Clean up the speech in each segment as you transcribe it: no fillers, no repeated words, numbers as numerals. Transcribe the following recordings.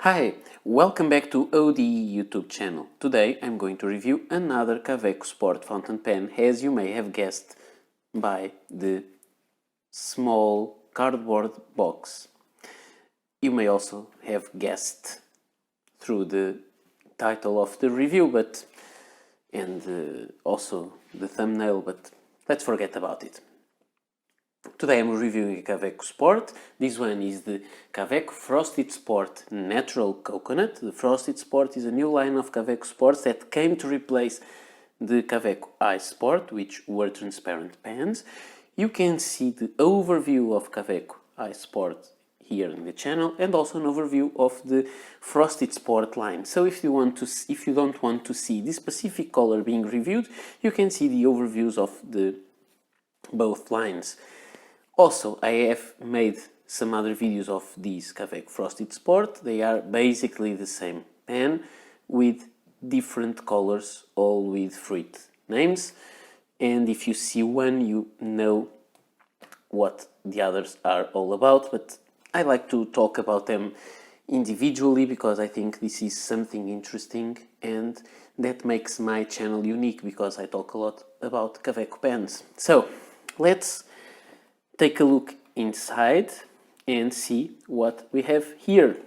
Hi, welcome back to ODE YouTube channel. Today I'm going to review another Kaweco Sport fountain pen, as you may have guessed by the small cardboard box. You may also have guessed through the title of the review and also the thumbnail, but let's forget about it. Today I'm reviewing a Kaweco Sport. This one is the Kaweco Frosted Sport Natural Coconut. The Frosted Sport is a new line of Kaweco Sports that came to replace the Kaweco Ice Sport, which were transparent pens. You can see the overview of Kaweco Ice Sport here in the channel, and also an overview of the Frosted Sport line. So if you don't want to see this specific color being reviewed, you can see the overviews of the both lines. Also, I have made some other videos of these Kaweco Frosted Sport. They are basically the same pen with different colors, all with fruit names. And if you see one, you know what the others are all about. But I like to talk about them individually because I think this is something interesting and that makes my channel unique, because I talk a lot about Kaweco pens. So let's take a look inside and see what we have here.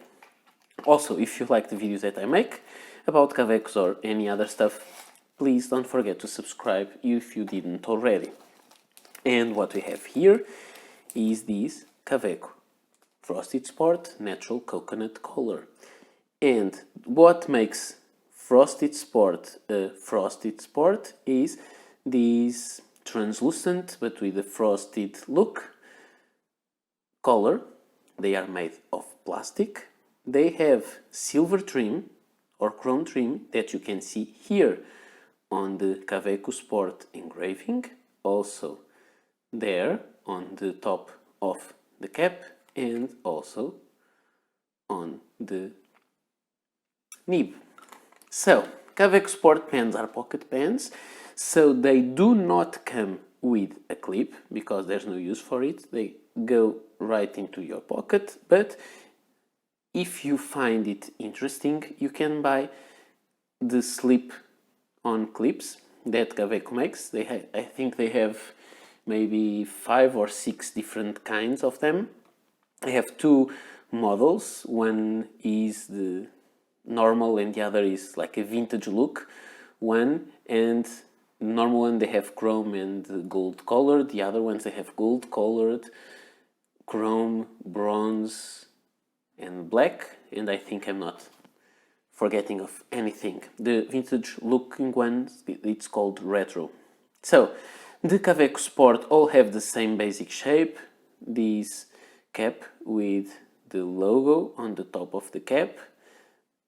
Also, if you like the videos that I make about Kawecos or any other stuff, please don't forget to subscribe if you didn't already. And what we have here is this Kaweco Frosted Sport Natural Coconut Color. And what makes Frosted Sport a Frosted Sport is this translucent but with a frosted look color. They are made of plastic. They have silver trim or chrome trim that you can see here on the Kaweco Sport engraving, also there on the top of the cap and also on the nib. So Kaweco Sport pens are pocket pens, so they do not come with a clip because there's no use for it. They go right into your pocket, but if you find it interesting, you can buy the slip-on clips that Kaweco makes. I think they have maybe 5 or 6 different kinds of them. I have 2 models. One is the normal and the other is like a vintage look one, and normal one they have chrome and gold colored. The other ones they have gold colored, chrome, bronze and black, and I think I'm not forgetting of anything. The vintage looking one, it's called retro. So the Kaweco Sport all have the same basic shape. This cap with the logo on the top of the cap.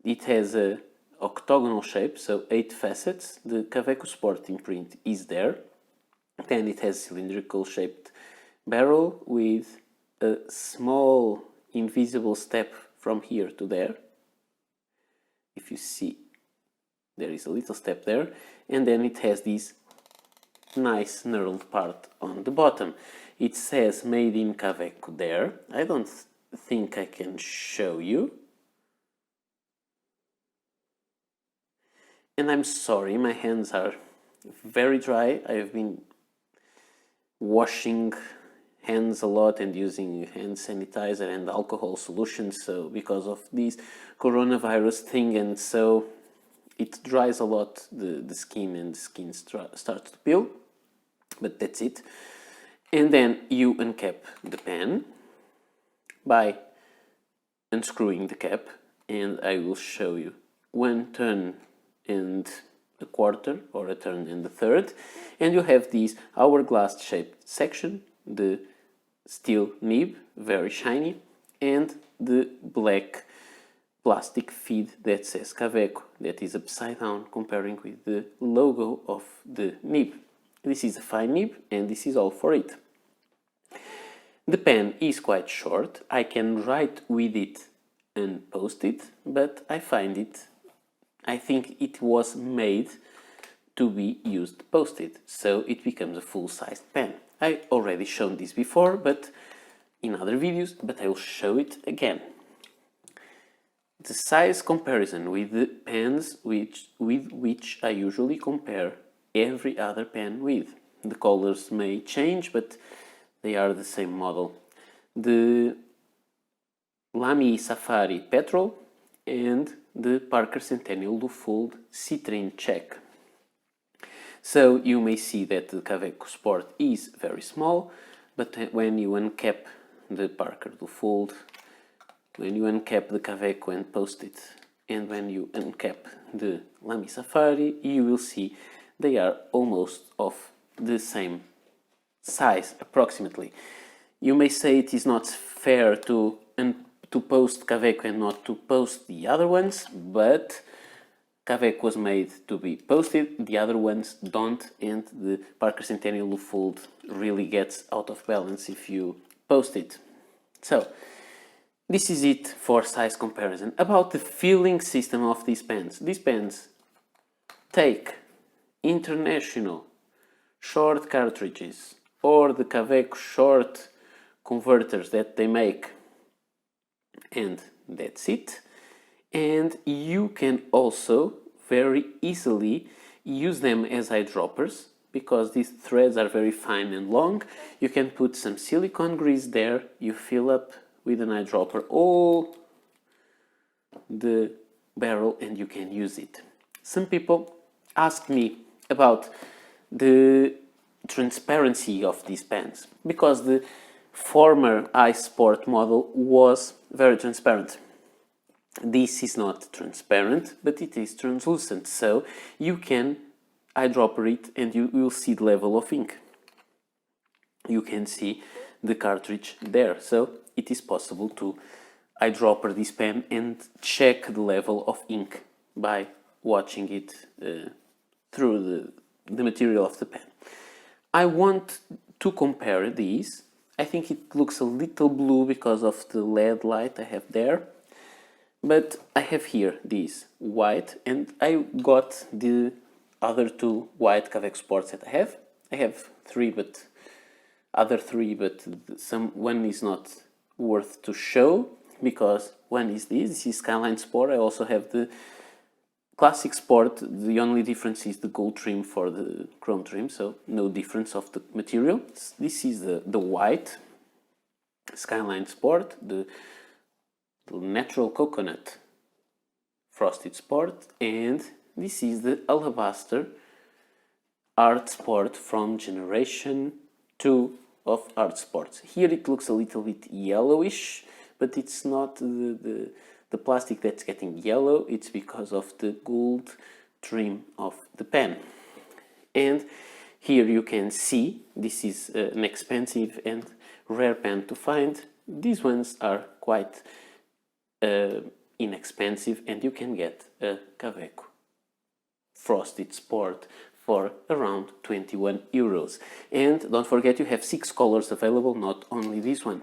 It has a octagonal shape, so 8 facets. The Kaweco Sport imprint is there. Then it has cylindrical shaped barrel with a small invisible step from here to there. If you see, there is a little step there. And then it has this nice knurled part on the bottom. It says made in Kaweco there. I don't think I can show you. And I'm sorry, my hands are very dry. I've been washing hands a lot and using hand sanitizer and alcohol solutions, so because of this coronavirus thing, and so it dries a lot the skin, and the skin starts to peel, but that's it. And then you uncap the pen by unscrewing the cap, and I will show you one turn and a quarter, or a turn and a third, and you have this hourglass shaped section, the steel nib, very shiny, and the black plastic feed that says Kaweco, that is upside down comparing with the logo of the nib. This is a fine nib and this is all for it. The pen is quite short. I can write with it and post it, but I think it was made to be used posted, so it becomes a full-sized pen. I already shown this before, but in other videos, but I will show it again. the size comparison with the pens with which I usually compare every other pen with. The colors may change, but they are the same model. The Lamy Safari Petrol and the Parker Centennial Lufold Citrine Check. So you may see that the Kaweco Sport is very small, but when you uncap the Parker Lufold, when you uncap the Kaweco and post it, and when you uncap the Lamy Safari, you will see they are almost of the same size, approximately. You may say it is not fair to post Kaweco and not to post the other ones, but Kaweco was made to be posted, the other ones don't, and the Parker Centennial Lufold really gets out of balance if you post it. So, this is it for size comparison. About the filling system of these pens. These pens take international short cartridges or the Kaweco short converters that they make, and that's it. And you can also very easily use them as eyedroppers because these threads are very fine and long. You can put some silicone grease there, you fill up with an eyedropper all the barrel and you can use it. Some people ask me about the transparency of these pens because the former iSport model was very transparent. This is not transparent, but it is translucent, so you can eyedropper it and you will see the level of ink. You can see the cartridge there, so it is possible to eyedropper this pen and check the level of ink by watching it through the material of the pen. I want to compare these. I think it looks a little blue because of the LED light I have there. But I have here these white, and I got the other two white Kaweco Sports that I have. I have three, but one is not worth to show because one is this is Skyline Sport. I also have the Classic Sport. The only difference is the gold trim for the chrome trim, so no difference of the material. This is the white Skyline Sport, the natural coconut frosted sport, and this is the alabaster art sport from generation 2 of art sports. Here it looks a little bit yellowish, but it's not the plastic that's getting yellow, it's because of the gold trim of the pen. And here you can see this is an expensive and rare pen to find. These ones are quite inexpensive, and you can get a Kaweco frosted sport for around 21 euros. And don't forget, you have 6 colors available, not only this one.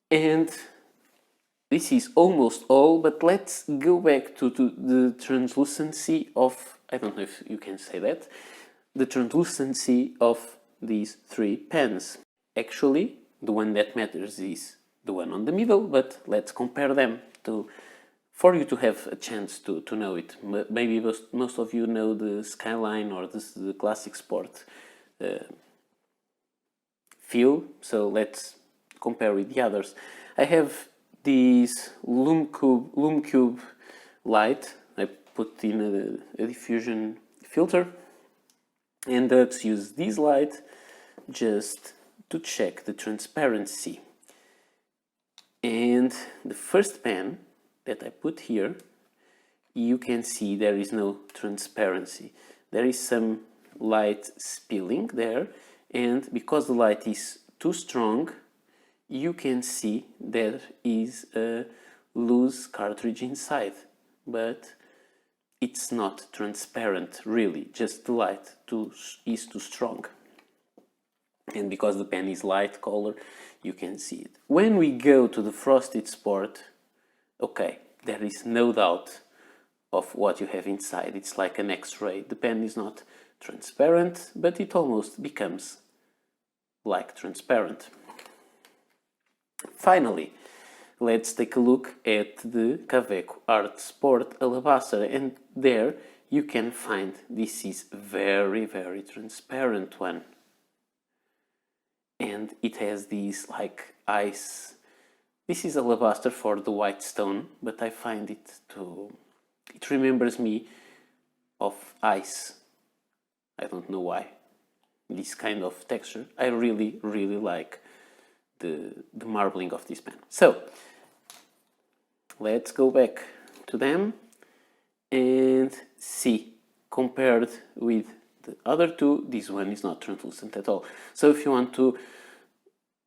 And this is almost all, but let's go back to the translucency of, I don't know if you can say that, the translucency of these 3 pens. Actually, the one that matters is the one on the middle, but let's compare them for you to have a chance to know it. Maybe most of you know the Skyline or the Classic Sport feel, so let's compare with the others. I have this Lume Cube light. I put in a diffusion filter, and let's use this light just to check the transparency. And the first pen that I put here, you can see there is no transparency. There is some light spilling there, and because the light is too strong, you can see there is a loose cartridge inside, but it's not transparent really, just the light is too strong. And because the pen is light color, you can see it. When we go to the Frosted Sport, okay, there is no doubt of what you have inside. It's like an X-ray. The pen is not transparent, but it almost becomes like transparent. Finally, let's take a look at the Kaweco Art Sport Alabaster, and there you can find this is very, very transparent one. And it has these like ice. This is alabaster for the white stone, but I find it remembers me of ice. I don't know why. This kind of texture. I really, really like the marbling of this pen. So, let's go back to them and see. Compared with the other two, this one is not translucent at all. So if you want to,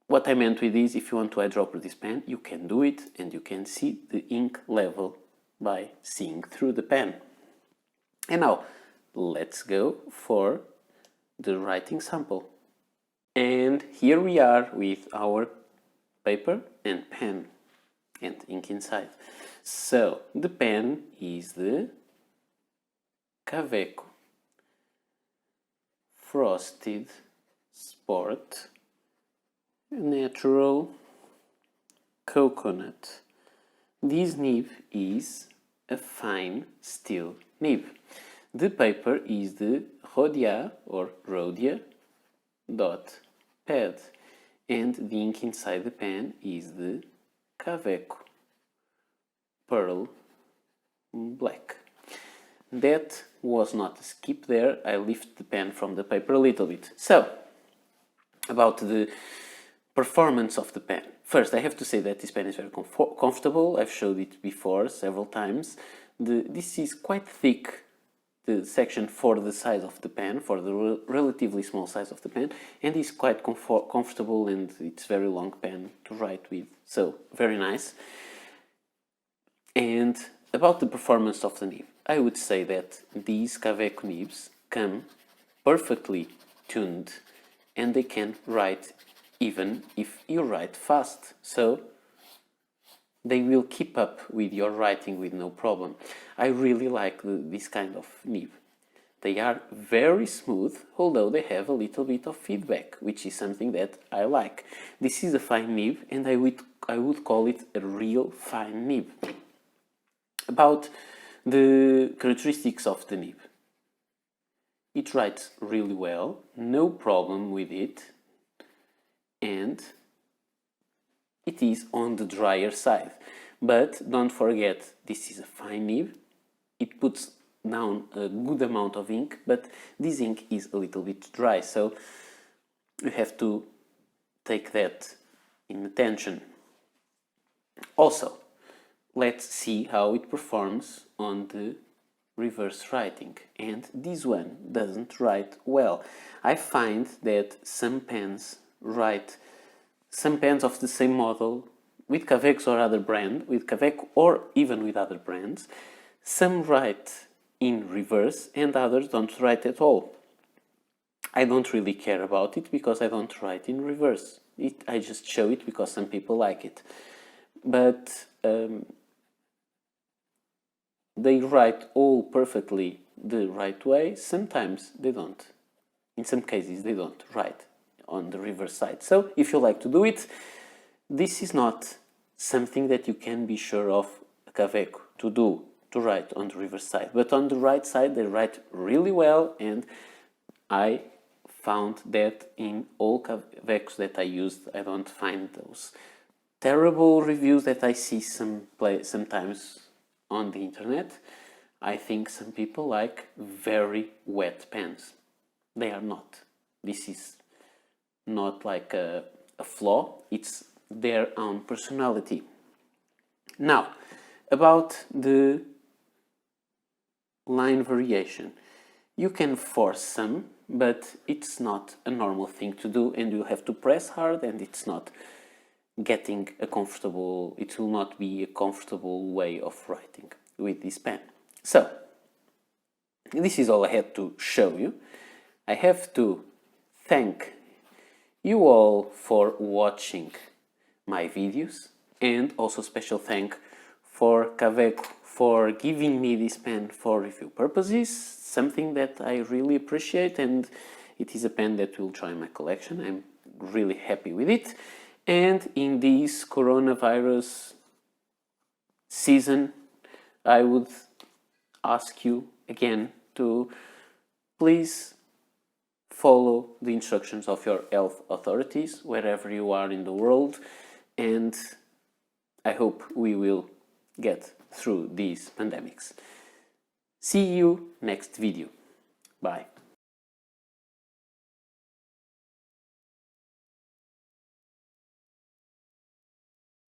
what I meant with this, if you want to eyedropper this pen, you can do it and you can see the ink level by seeing through the pen. And now, let's go for the writing sample. And here we are with our paper and pen and ink inside. So, the pen is the Kaweco Frosted Sport Natural Coconut. This nib is a fine steel nib. The paper is the Rhodia or Rhodia dot pad, and the ink inside the pen is the Kaweco Pearl Black. That was not a skip there. I lift the pen from the paper a little bit. So, about the performance of the pen. First, I have to say that this pen is very comfortable. I've showed it before several times. This is quite thick, the section for the size of the pen, for the relatively small size of the pen, and it's quite comfortable, and it's very long pen to write with. So, very nice. And about the performance of the nib, I would say that these Kaweco nibs come perfectly tuned and they can write even if you write fast. So they will keep up with your writing with no problem. I really like this kind of nib. They are very smooth, although they have a little bit of feedback, which is something that I like. This is a fine nib, and I would call it a real fine nib. About the characteristics of the nib. It writes really well, no problem with it, and it is on the drier side. But don't forget, this is a fine nib. It puts down a good amount of ink, but this ink is a little bit dry, so you have to take that in attention. Also, let's see how it performs on the reverse writing. And this one doesn't write well. I find that some pens of the same model, with Kaweco or other brand, with Kaweco or even with other brands, some write in reverse and others don't write at all. I don't really care about it because I don't write in reverse. I just show it because some people like it. But they write all perfectly the right way. Sometimes they don't. In some cases they don't write on the reverse side. So if you like to do it, this is not something that you can be sure of Kaweco to do, to write on the reverse side. But on the right side they write really well, and I found that in all Kawecos that I used, I don't find those terrible reviews that I see sometimes on the internet. I think some people like very wet pens. They are not. This is not like a flaw, it's their own personality. Now, about the line variation. You can force some, but it's not a normal thing to do, and you have to press hard, and it's not getting it will not be a comfortable way of writing with this pen. So, this is all I had to show you. I have to thank you all for watching my videos, and also special thank for Kaweco for giving me this pen for review purposes, something that I really appreciate, and it is a pen that will join my collection. I'm really happy with it. And in these coronavirus season, I would ask you again to please follow the instructions of your health authorities wherever you are in the world, and I hope we will get through these pandemics. See you next video. Bye.